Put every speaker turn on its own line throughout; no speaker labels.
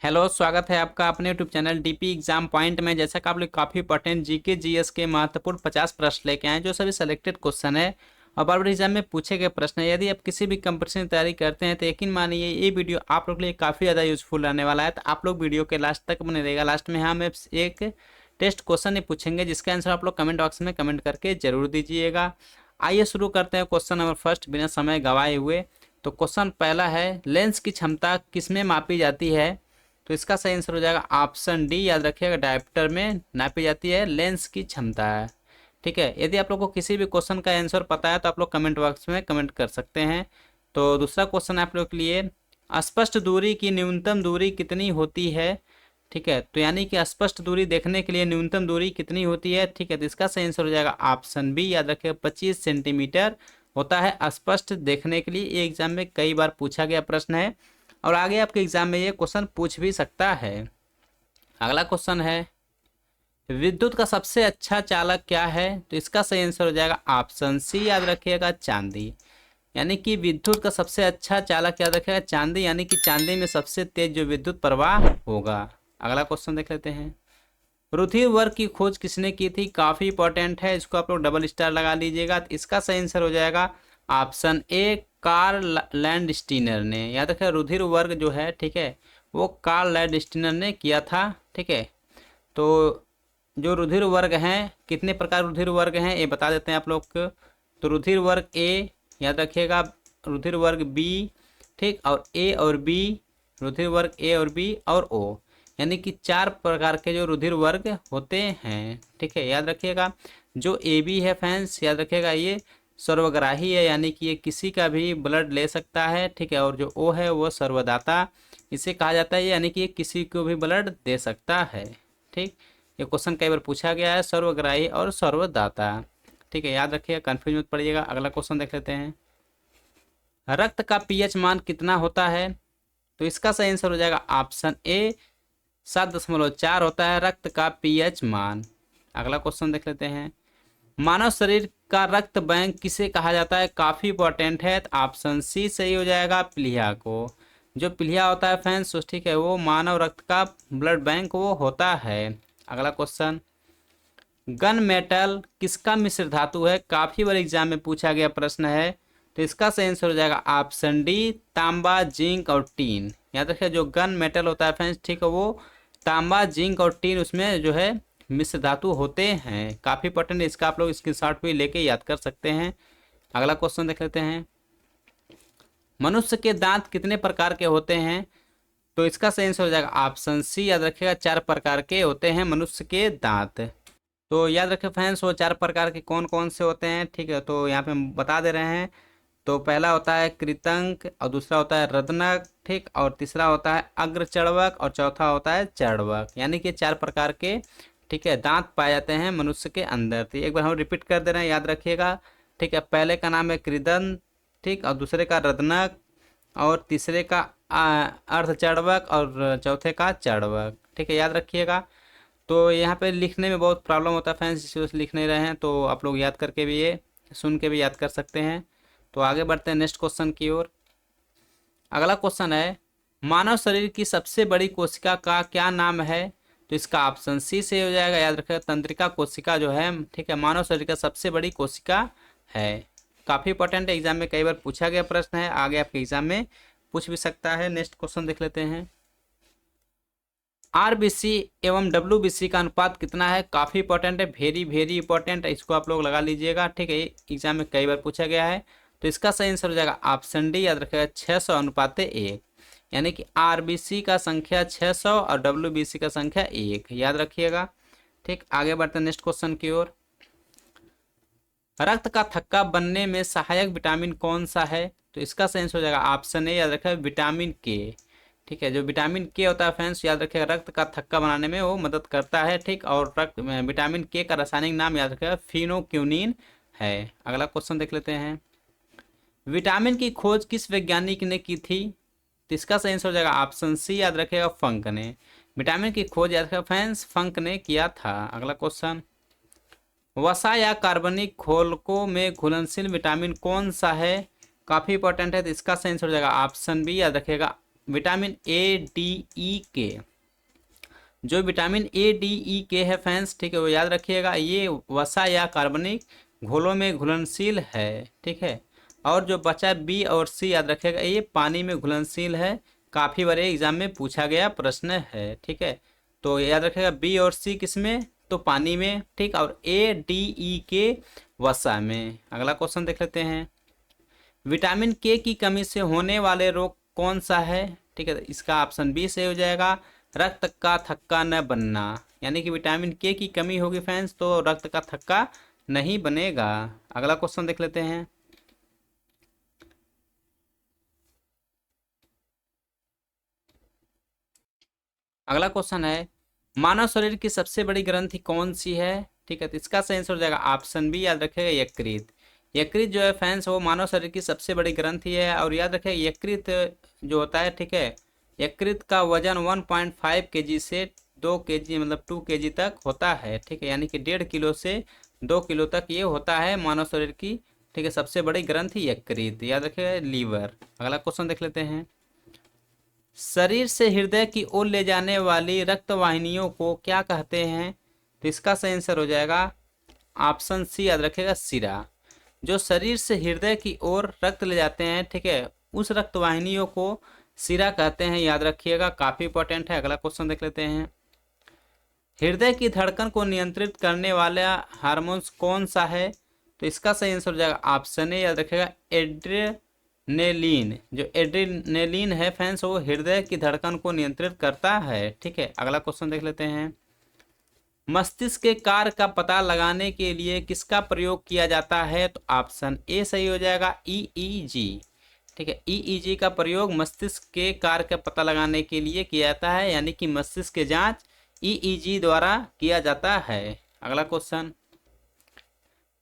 Hello, स्वागत है आपका अपने YouTube channel DP exam point में। जैसा कि आप लोग काफ़ी इंपॉर्टेंट जीके जीएस के महत्वपूर्ण 50 प्रश्न लेके आए जो सभी सेलेक्टेड क्वेश्चन है और बार बार एग्जाम में पूछे गए प्रश्न है। यदि आप किसी भी कंपटीशन की तैयारी करते हैं तो यकीन मानिए ये वीडियो आप लोग के लिए काफ़ी ज़्यादा यूजफुल रहने वाला है। तो आप लोग वीडियो के लास्ट तक बने रहेगा। लास्ट में हम एक टेस्ट क्वेश्चन ही पूछेंगे जिसका आंसर आप लोग कमेंट बॉक्स में कमेंट करके जरूर दीजिएगा। आइए शुरू करते हैं क्वेश्चन नंबर फर्स्ट बिना समय गवाए हुए। तो क्वेश्चन पहला है, लेंस की क्षमता किसमें मापी जाती है? तो इसका सही आंसर हो जाएगा ऑप्शन डी। याद रखिएगा, डायप्टर में नापी जाती है लेंस की क्षमता है। ठीक है, यदि आप लोग को किसी भी क्वेश्चन का आंसर पता है तो आप लोग कमेंट बॉक्स में कमेंट कर सकते हैं। तो दूसरा क्वेश्चन है आप लोग के लिए, स्पष्ट दूरी की न्यूनतम दूरी कितनी होती है? ठीक है, तो यानी कि स्पष्ट दूरी देखने के लिए न्यूनतम दूरी कितनी होती है? ठीक है, तो इसका सही आंसर हो जाएगा ऑप्शन बी। याद रखिएगा 25 सेंटीमीटर होता है स्पष्ट देखने के लिए। ये एग्जाम में कई बार पूछा गया प्रश्न है और आगे आपके एग्जाम में ये क्वेश्चन पूछ भी सकता है। अगला क्वेश्चन है, विद्युत का सबसे अच्छा चालक क्या है? तो इसका सही आंसर हो जाएगा ऑप्शन सी। याद रखिएगा चांदी। यानी कि विद्युत का सबसे अच्छा चालक याद रखिएगा चांदी, यानी कि चांदी में सबसे तेज जो विद्युत प्रवाह होगा। अगला क्वेश्चन देख लेते हैं, रुधिर वर्ग की खोज किसने की थी? काफी इंपॉर्टेंट है, इसको आप लोग डबल स्टार लगा लीजिएगा। तो इसका सही आंसर हो जाएगा ऑप्शन ए, कार्ल लैंडस्टीनर ने। याद रखिए रुधिर वर्ग जो है, ठीक है, वो कार्ल लैंडस्टीनर ने किया था। ठीक है, तो जो रुधिर वर्ग हैं, कितने प्रकार रुधिर वर्ग हैं ये बता देते हैं आप लोग को। तो रुधिर वर्ग ए, याद रखिएगा रुधिर वर्ग बी, ठीक, और ए और बी, रुधिर वर्ग ए और बी और ओ, यानी कि 4 प्रकार के जो रुधिर वर्ग होते हैं। ठीक है, याद रखिएगा जो ए बी है फैंस, याद रखिएगा ये सर्वग्राही है, यानी कि ये किसी का भी ब्लड ले सकता है। ठीक है, और जो ओ है वो सर्वदाता इसे कहा जाता है, यानी कि ये किसी को भी ब्लड दे सकता है। ठीक, ये क्वेश्चन कई बार पूछा गया है, सर्वग्राही और सर्वदाता। ठीक है, याद रखिएगा, कंफ्यूज मत पड़िएगा। अगला क्वेश्चन देख लेते हैं, रक्त का पीएच मान कितना होता है? तो इसका सही आंसर हो जाएगा ऑप्शन ए, 7.4 होता है रक्त का पीएच मान। अगला क्वेश्चन देख लेते हैं, मानव शरीर का रक्त बैंक किसे कहा जाता है? काफी इंपॉर्टेंट है, तो ऑप्शन सी सही हो जाएगा प्लीहा को। जो प्लीहा होता है फैंस, ठीक है, वो मानव रक्त का ब्लड बैंक वो होता है। अगला क्वेश्चन, गन मेटल किसका मिश्र धातु है? काफी बार एग्जाम में पूछा गया प्रश्न है। तो इसका सही आंसर हो जाएगा ऑप्शन डी, तांबा, जिंक और टीन। याद रखिए जो गन मेटल होता है फ्रेंड्स, ठीक है, वो तांबा, जिंक और टीन उसमें जो है मिश्र धातु होते हैं। काफी इंपॉर्टेंट, इसका आप लोग स्क्रीनशॉट भी लेके याद कर सकते हैं। अगला क्वेश्चन देख लेते हैं, मनुष्य के दांत कितने प्रकार के होते हैं? तो इसका सही आंसर हो जाएगा ऑप्शन सी। याद रखिएगा 4 प्रकार के होते हैं मनुष्य के दांत। तो याद रखें फ्रेंड्स, वो 4 प्रकार के कौन कौन से होते हैं? ठीक है, तो यहाँ पे हम बता दे रहे हैं। तो पहला होता है कृतंक, और दूसरा होता है रत्नक, ठीक, और तीसरा होता है अग्रचर्वक, और चौथा होता है चर्वक। यानी कि 4 प्रकार के, ठीक है, दांत पाए जाते हैं मनुष्य के अंदर। तो एक बार हम रिपीट कर दे रहे हैं, याद रखिएगा। ठीक है, पहले का नाम है कृदंत, ठीक, और दूसरे का रत्नक, और तीसरे का अर्धचर्वक, और चौथे का चर्वक। ठीक है, याद रखिएगा। तो यहाँ पे लिखने में बहुत प्रॉब्लम होता है फ्रेंड्स, इसे लिख नहीं रहे हैं तो आप लोग याद करके भी ये सुन के भी याद कर सकते हैं। तो आगे बढ़ते हैं नेक्स्ट क्वेश्चन की ओर। अगला क्वेश्चन है, मानव शरीर की सबसे बड़ी कोशिका का क्या नाम है? तो इसका ऑप्शन सी से हो जाएगा। याद रखिएगा तंत्रिका कोशिका जो है, ठीक है, मानव शरीर का सबसे बड़ी कोशिका है। काफ़ी इंपॉर्टेंट है, एग्जाम में कई बार पूछा गया प्रश्न है, आगे आपके एग्जाम में पूछ भी सकता है। नेक्स्ट क्वेश्चन देख लेते हैं, आरबीसी एवं डब्ल्यूबीसी का अनुपात कितना है? काफ़ी इंपॉर्टेंट है, वेरी वेरी इंपॉर्टेंट है, इसको आप लोग लगा लीजिएगा। ठीक है, एग्जाम में कई बार पूछा गया है। तो इसका सही आंसर हो जाएगा ऑप्शन डी। याद रखिएगा 600 अनुपात 1, यानी कि आरबीसी का संख्या 600 और डब्ल्यूबीसी का संख्या 1। याद रखिएगा। ठीक, आगे बढ़ते हैं नेक्स्ट क्वेश्चन की ओर। रक्त का थक्का बनने में सहायक विटामिन कौन सा है? तो इसका सही आंसर हो जाएगा ऑप्शन ए। याद रखिएगा विटामिन के। ठीक है, जो विटामिन के होता है फ्रेंड्स, याद रखिएगा रक्त का थक्का बनाने में वो मदद करता है। ठीक, और रक्त विटामिन के का रासायनिक नाम याद रखिएगा फिनोक्यूनिन है। अगला क्वेश्चन देख लेते हैं, विटामिन की खोज किस वैज्ञानिक ने की थी? तो इसका सही आंसर हो जाएगा ऑप्शन सी। याद रखिएगा फंक ने। विटामिन की खोज याद रखिएगा फ्रेंड्स फंक ने किया था। अगला क्वेश्चन, वसा या कार्बनिक घोलकों में घुलनशील विटामिन कौन सा है? काफी इंपॉर्टेंट है, तो इसका सही आंसर हो जाएगा ऑप्शन बी। याद रखिएगा विटामिन ए डी ई के, जो विटामिन ए डी ई के है फ्रेंड्स, ठीक है, वो याद रखिएगा, ये वसा या कार्बनिक घोलों में घुलनशील है, ठीक है। और जो बचा बी और सी याद रखिएगा, ये पानी में घुलनशील है, काफ़ी बार एग्जाम में पूछा गया प्रश्न है, ठीक है। तो याद रखिएगा बी और सी किस में, तो पानी में, ठीक, और ए डी ई के वसा में। अगला क्वेश्चन देख लेते हैं, विटामिन के की कमी से होने वाले रोग कौन सा है, ठीक है। इसका ऑप्शन बी से हो जाएगा रक्त का थक्का न बनना, यानी कि विटामिन के की कमी होगी फ्रेंड्स तो रक्त का थक्का नहीं बनेगा। अगला क्वेश्चन देख लेते हैं, अगला क्वेश्चन है मानव शरीर की सबसे बड़ी ग्रंथि कौन सी है, ठीक है। तो इसका सही आंसर हो जाएगा ऑप्शन बी, याद रखेगा यकृत। यकृत जो है फैंस वो मानव शरीर की सबसे बड़ी ग्रंथि है, और याद रखेगा यकृत जो होता है, ठीक है, यकृत का वजन 1.5 kg से 2 kg मतलब 2 kg तक होता है, ठीक है, यानी कि 1.5 किलो से 2 किलो तक ये होता है मानव शरीर की, ठीक है, सबसे बड़ी ग्रंथि यकृत, याद रखेगा लीवर। अगला क्वेश्चन देख लेते हैं, शरीर से हृदय की ओर ले जाने वाली रक्त वाहिनियों को क्या कहते हैं, तो इसका सही आंसर हो जाएगा ऑप्शन सी, याद रखेगा सिरा। जो शरीर से हृदय की ओर रक्त ले जाते हैं, ठीक है, उस रक्त वाहिनियों को सिरा कहते हैं, याद रखिएगा, काफी इंपॉर्टेंट है। अगला क्वेश्चन देख लेते हैं, हृदय की धड़कन को नियंत्रित करने वाला हार्मोन्स कौन सा है, तो इसका सही आंसर हो जाएगा ऑप्शन ए, याद रखिएगा एड्रेनेलिन। जो एड्रेनेलिन है फ्रेंड्स वो हृदय की धड़कन को नियंत्रित करता है, ठीक है। अगला क्वेश्चन देख लेते हैं, मस्तिष्क के कार्य का पता लगाने के लिए किसका प्रयोग किया जाता है, तो ऑप्शन ए सही हो जाएगा ईईजी, ठीक है। ईईजी का प्रयोग मस्तिष्क के कार्य का पता लगाने के लिए किया जाता है, यानी कि मस्तिष्क की जांच ईईजी द्वारा किया जाता है। अगला क्वेश्चन,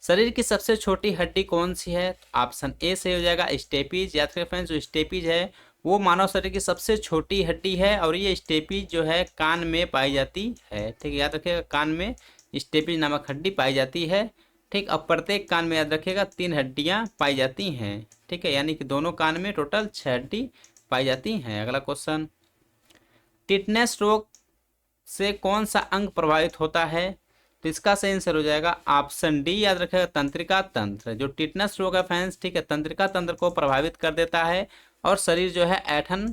शरीर की सबसे छोटी हड्डी कौन सी है, ऑप्शन ए से हो जाएगा स्टेपीज। याद करें फ्रेंड्स, जो स्टेपीज है वो मानव शरीर की सबसे छोटी हड्डी है, और ये स्टेपीज जो है कान में पाई जाती है, ठीक है, याद रखिएगा कान में स्टेपीज नामक हड्डी पाई जाती है, ठीक। अब प्रत्येक कान में याद रखिएगा 3 हड्डियां पाई जाती हैं, ठीक है, यानी कि दोनों कान में टोटल 6 हड्डी पाई जाती हैं। अगला क्वेश्चन, टिटनेस रोग से कौन सा अंग प्रभावित होता है, तो इसका सही आंसर हो जाएगा ऑप्शन डी, याद रखेगा तंत्रिका तंत्र। जो टिटनेस रोग है फैंस, ठीक है, तंत्रिका तंत्र को प्रभावित कर देता है और शरीर जो है ऐंठन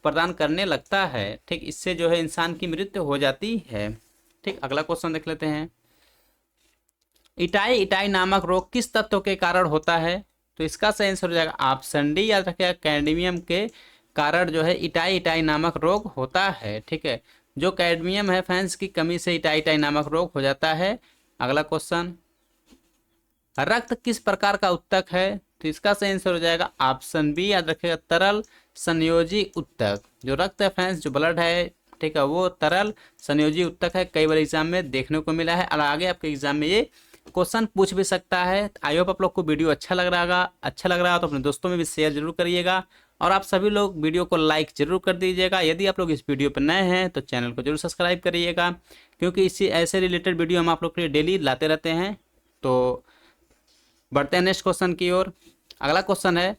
प्रदान करने लगता है, ठीक, इससे जो है इंसान की मृत्यु हो जाती है, ठीक। अगला क्वेश्चन देख लेते हैं, इटाई इटाई नामक रोग किस तत्व के कारण होता है, तो इसका सही आंसर हो जाएगा ऑप्शन डी, याद रखेगा कैडमियम के कारण जो है इटाई इटाई नामक रोग होता है, ठीक है। जो कैडमियम है फैंस की कमी से इटाई इटाई नामक रोग हो जाता है। अगला क्वेश्चन, रक्त किस प्रकार का उत्तक है, तो इसका सही आंसर हो जाएगा ऑप्शन बी, याद रखिएगा तरल संयोजी उत्तक। जो रक्त है फैंस, जो ब्लड है, ठीक है, वो तरल संयोजी उत्तक है, कई बार एग्जाम में देखने को मिला है, और आगे आपके एग्जाम में ये क्वेश्चन पूछ भी सकता है। आई होप आप लोग को वीडियो अच्छा लग रहा हो तो अपने दोस्तों में भी शेयर जरूर करिएगा, और आप सभी लोग वीडियो को लाइक जरूर कर दीजिएगा। यदि आप लोग इस वीडियो पर नए हैं तो चैनल को जरूर सब्सक्राइब करिएगा, क्योंकि इसी ऐसे रिलेटेड वीडियो हम आप लोग के लिए डेली लाते रहते हैं। तो बढ़ते हैं नेक्स्ट क्वेश्चन की ओर। अगला क्वेश्चन है,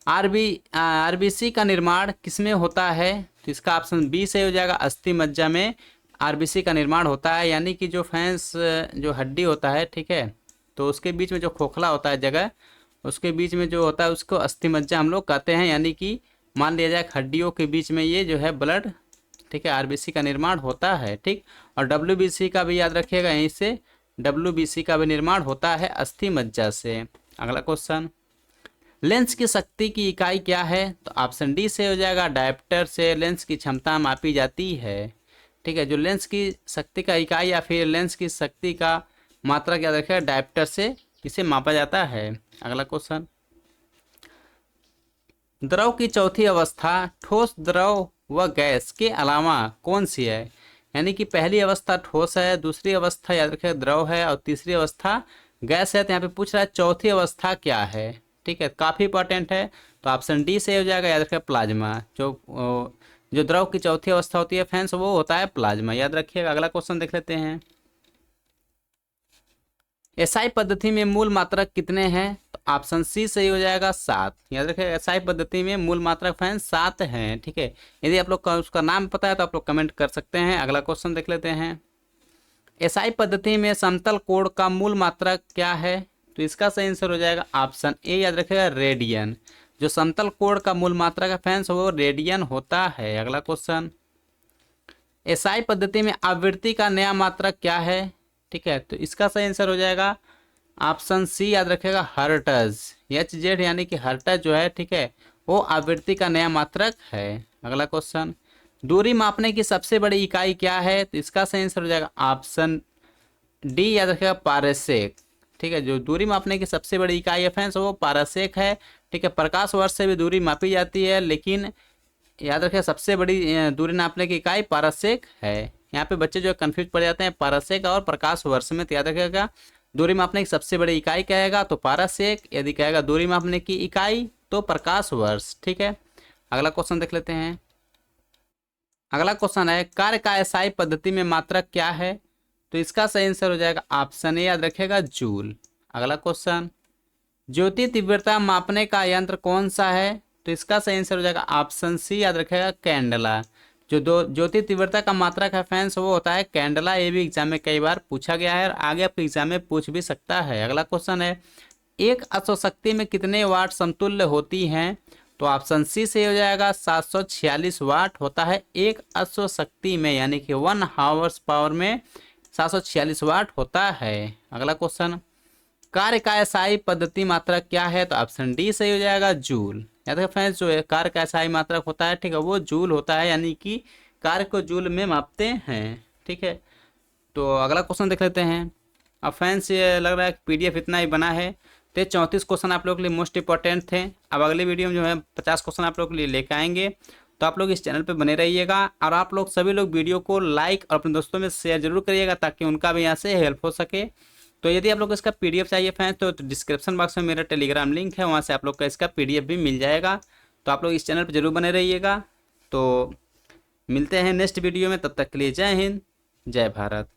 आरबीसी का निर्माण किसमें होता है, तो इसका ऑप्शन बी से हो जाएगा अस्थि मज्जा में आरबीसी का निर्माण होता है, यानी कि जो फैंस जो हड्डी होता है, ठीक है, तो उसके बीच में जो खोखला होता है जगह, उसके बीच में जो होता है उसको अस्थि मज्जा हम लोग कहते हैं, यानी कि मान लिया जाए हड्डियों के बीच में ये जो है ब्लड, ठीक है, आरबीसी का निर्माण होता है, ठीक। और डब्ल्यूबीसी का भी याद रखिएगा, यहीं से डब्ल्यूबीसी का भी निर्माण होता है अस्थि मज्जा से। अगला क्वेश्चन, लेंस की शक्ति की इकाई क्या है, तो ऑप्शन डी से हो जाएगा डायप्टर से लेंस की क्षमता मापी जाती है, ठीक है। जो लेंस की शक्ति का इकाई या फिर लेंस की शक्ति का मात्रा क्या रखेगा, डायप्टर से इसे मापा जाता है। अगला क्वेश्चन, द्रव की चौथी अवस्था ठोस, द्रव व गैस के अलावा कौन सी है, यानी कि पहली अवस्था ठोस है, दूसरी अवस्था याद रखेगा द्रव है, और तीसरी अवस्था गैस है। तो यहाँ पे पूछ रहा है चौथी अवस्था क्या है, ठीक है, काफ़ी इंपॉर्टेंट है। तो ऑप्शन डी से हो जाएगा, याद रखेगा प्लाज्मा। जो द्रव की चौथी अवस्था होती है फैंस वो होता है प्लाज्मा, याद रखिएगा। अगला क्वेश्चन देख लेते हैं, एसआई पद्धति में मूल मात्रक कितने हैं? तो ऑप्शन सी सही हो जाएगा 7। याद रखिए एसआई पद्धति में मूल मात्रक फैन 7 हैं। ठीक है, यदि आप लोग का उसका नाम पता है तो आप लोग कमेंट कर सकते हैं। अगला क्वेश्चन देख लेते हैं। एसआई पद्धति में समतल कोण का मूल मात्रक क्या है? तो इसका सही आंसर हो जाएगा ऑप्शन ए, याद रखिएगा रेडियन। जो समतल कोण का मूल मात्रक है फैंस वो रेडियन होता है। अगला क्वेश्चन, एसआई पद्धति में आवृत्ति का नया मात्रक क्या है? ठीक है, तो इसका सही आंसर हो जाएगा ऑप्शन सी, याद रखिएगा हर्ट्ज। HZ यानी कि हर्ट्ज जो है, ठीक है, वो आवृत्ति का नया मात्रक है। अगला क्वेश्चन, दूरी मापने की सबसे बड़ी इकाई क्या है? तो इसका सही आंसर हो जाएगा ऑप्शन डी, याद रखिएगा पारसेक। ठीक है, जो दूरी मापने की सबसे बड़ी इकाई है फ्रेंड्स वो पारसेक है। ठीक है, प्रकाश वर्ष से भी दूरी मापी जाती है, लेकिन याद रखिए सबसे बड़ी दूरी नापने की इकाई पारसेक है। यहाँ पे बच्चे जो कंफ्यूज पड़ जाते हैं पारसेक और प्रकाश वर्ष में, तो याद रखिएगा दूरी मापने की सबसे बड़ी इकाई कहेगा तो पारसेक, यदि कहेगा दूरी मापने की इकाई तो प्रकाश वर्ष। ठीक है, अगला क्वेश्चन देख लेते हैं। अगला क्वेश्चन है, कार्य का एसआई पद्धति में मात्रक क्या है? तो इसका सही आंसर हो जाएगा ऑप्शन ए, याद रखिएगा जूल। अगला क्वेश्चन, ज्योति तीव्रता मापने का यंत्र कौन सा है? तो इसका सही आंसर हो जाएगा ऑप्शन सी, याद रखिएगा कैंडला। जो दो ज्योति तीव्रता का मात्रक है फैंस वो होता है कैंडला। ये भी एग्जाम में कई बार पूछा गया है और आगे आपके एग्जाम में पूछ भी सकता है। अगला क्वेश्चन है, एक अश्वशक्ति में कितने वाट समतुल्य होती हैं? तो ऑप्शन सी से हो जाएगा 746 वाट होता है एक अश्वशक्ति में, यानी कि 1 हावर्स पावर में 746 वाट होता है। अगला क्वेश्चन, कार्य का एसआई पद्धति मात्रक क्या है? तो ऑप्शन डी सही हो जाएगा जूल। याद रखिए फ्रेंड्स, जो कार्य का एसआई मात्रक होता है, ठीक है, वो जूल होता है, यानी कि कार्य को जूल में मापते हैं। ठीक है, तो अगला क्वेश्चन देख लेते हैं। अब फ्रेंड्स ये लग रहा है PDF इतना ही बना है, तो 34 क्वेश्चन आप लोगों के लिए मोस्ट इंपॉर्टेंट थे। अब अगले वीडियो में जो है 50 क्वेश्चन आप लोगों के लिए लेकर आएंगे, तो आप लोग इस चैनल पे बने रहिएगा और आप लोग सभी लोग वीडियो को लाइक और अपने दोस्तों में शेयर जरूर करिएगा ताकि उनका भी यहाँ से हेल्प हो सके। तो यदि आप लोग को इसका PDF चाहिए फ्रेंड्स तो डिस्क्रिप्शन बॉक्स में मेरा टेलीग्राम लिंक है, वहाँ से आप लोग का इसका PDF भी मिल जाएगा। तो आप लोग इस चैनल पर जरूर बने रहिएगा। तो मिलते हैं नेक्स्ट वीडियो में, तब तक के लिए जय हिंद, जय भारत।